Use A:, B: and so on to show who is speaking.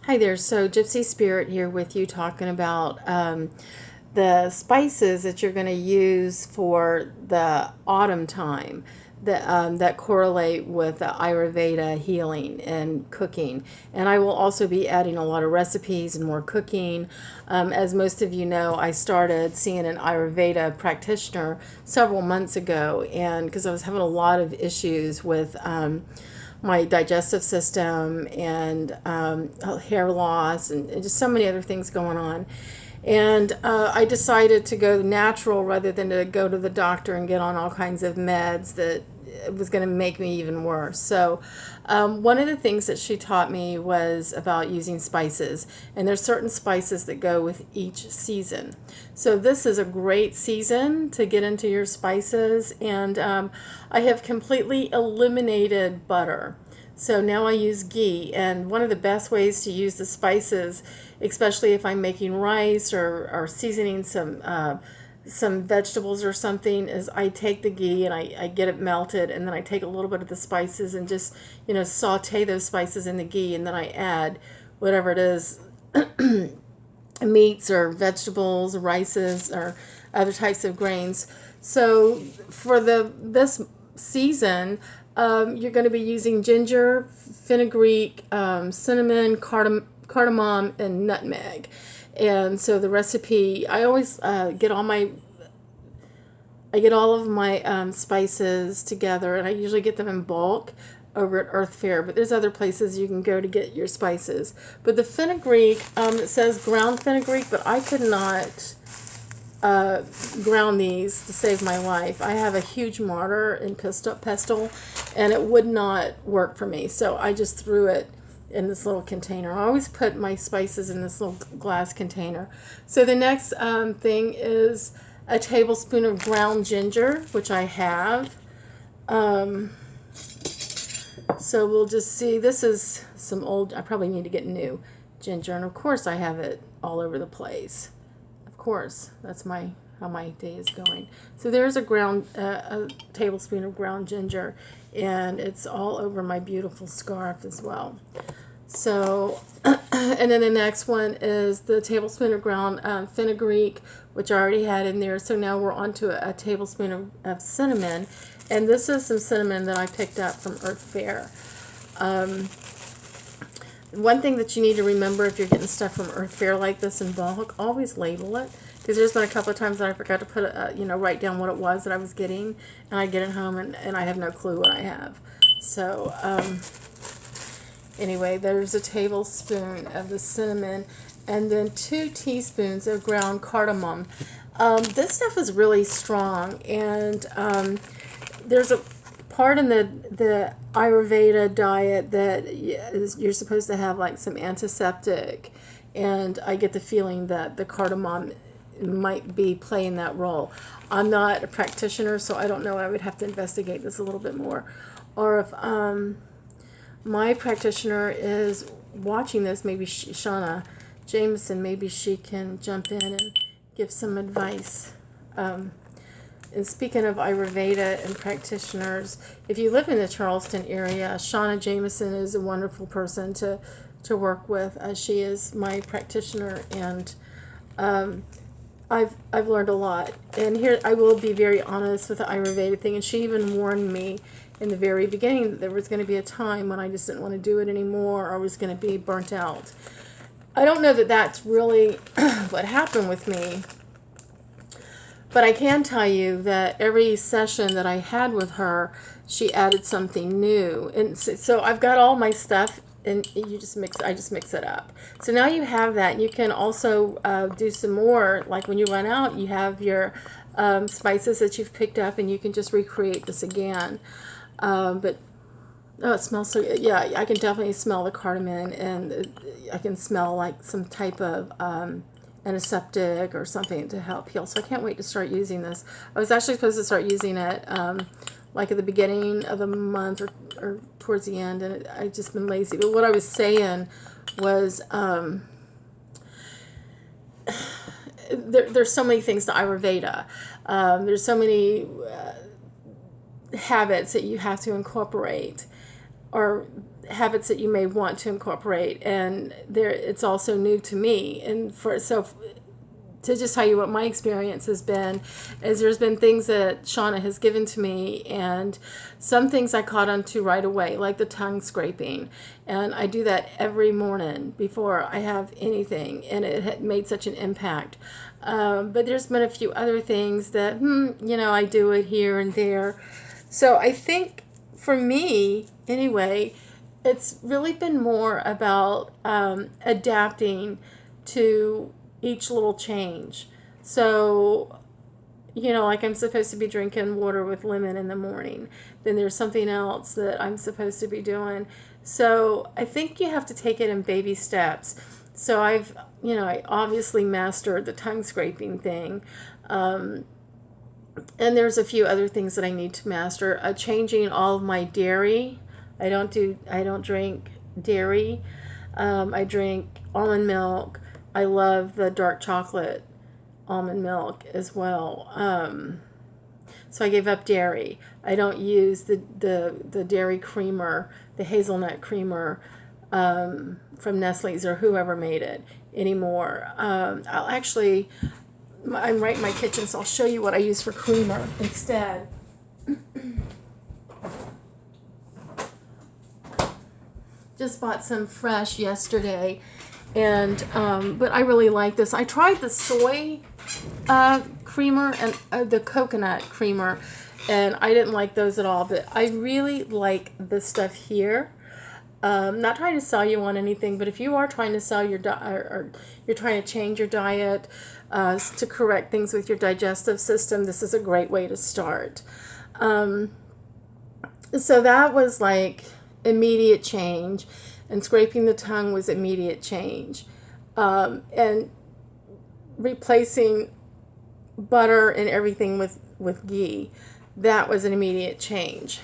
A: Hi there. So, Gypsy Spirit here with you talking about the spices that you're going to use for the autumn time that correlate with the Ayurveda healing and cooking. And I will also be adding a lot of recipes and more cooking. As most of you know, I started seeing an Ayurveda practitioner several months ago, and because I was having a lot of issues with my digestive system and hair loss and just so many other things going on. And I decided to go natural rather than to go to the doctor and get on all kinds of meds that was going to make me even worse. So one of the things that she taught me was about using spices. And there's certain spices that go with each season. So this is a great season to get into your spices. And I have completely eliminated butter. So now I use ghee, and one of the best ways to use the spices, especially if I'm making rice or seasoning some vegetables or something, is I take the ghee and I get it melted, and then I take a little bit of the spices and just saute those spices in the ghee, and then I add whatever it is, meats or vegetables, rices or other types of grains. So for this season, you're going to be using ginger, fenugreek, cinnamon, cardamom, and nutmeg. And so the recipe, I always get all of my spices together, and I usually get them in bulk over at Earth Fare. But there's other places you can go to get your spices. But the fenugreek, it says ground fenugreek, but I could not ground these to save my life. I have a huge mortar and pestle, and it would not work for me. So I just threw it in this little container. I always put my spices in this little glass container. So the next thing is a tablespoon of ground ginger, which I have. So we'll just see. This is some old, I probably need to get new ginger. And of course I have it all over the place. Of course, that's how my day is going. So there's a tablespoon of ground ginger, and it's all over my beautiful scarf as well. So, and then the next one is the tablespoon of ground fenugreek, which I already had in there. So now we're on to a tablespoon of cinnamon, and this is some cinnamon that I picked up from Earth Fare. One thing that you need to remember if you're getting stuff from Earth Fare like this in bulk, always label it. Because there's been a couple of times that I forgot to put write down what it was that I was getting, and I get it home and I have no clue what I have. So anyway, there's a tablespoon of the cinnamon, and then 2 teaspoons of ground cardamom. This stuff is really strong, and there's a part in the Ayurveda diet that you're supposed to have like some antiseptic, and I get the feeling that the cardamom might be playing that role. I'm not a practitioner, so I don't know. I would have to investigate this a little bit more. Or if my practitioner is watching this, maybe Shauna Jameson, maybe she can jump in and give some advice. And speaking of Ayurveda and practitioners, if you live in the Charleston area, Shauna Jameson is a wonderful person to work with. She is my practitioner, and I've learned a lot. And here I will be very honest with the Ayurveda thing. And she even warned me in the very beginning that there was going to be a time when I just didn't want to do it anymore, or I was going to be burnt out. I don't know that that's really what happened with me. But I can tell you that every session that I had with her, she added something new. And so I've got all my stuff, and I just mix it up. So now you have that. You can also do some more. Like when you run out, you have your spices that you've picked up, and you can just recreate this again. But oh, it smells so good. Yeah, I can definitely smell the cardamom, and I can smell like some type of antiseptic or something to help heal. So I can't wait to start using this. I was actually supposed to start using it like at the beginning of the month or towards the end, and I've just been lazy. But what I was saying was there's so many things to Ayurveda. There's so many habits that you have to incorporate, or habits that you may want to incorporate, and it's also new to me. And to just tell you what my experience has been, is there's been things that Shauna has given to me, and some things I caught on to right away, like the tongue scraping. And I do that every morning before I have anything, and it had made such an impact. But there's been a few other things that, I do it here and there. So I think for me, anyway, it's really been more about adapting to each little change. So, like I'm supposed to be drinking water with lemon in the morning. Then there's something else that I'm supposed to be doing. So I think you have to take it in baby steps. So I obviously mastered the tongue scraping thing. And there's a few other things that I need to master. Changing all of my dairy. I don't drink dairy. I drink almond milk. I love the dark chocolate almond milk as well. So I gave up dairy. I don't use the dairy creamer, the hazelnut creamer from Nestle's or whoever made it anymore. I'm right in my kitchen, so I'll show you what I use for creamer instead. Just bought some fresh yesterday. And but I really like this. I tried the soy creamer and the coconut creamer, and I didn't like those at all. But I really like this stuff here. Not trying to sell you on anything, but if you are trying to sell your diet, or you're trying to change your diet to correct things with your digestive system, this is a great way to start. So that was like immediate change. And scraping the tongue was immediate change. And replacing butter and everything with ghee, that was an immediate change.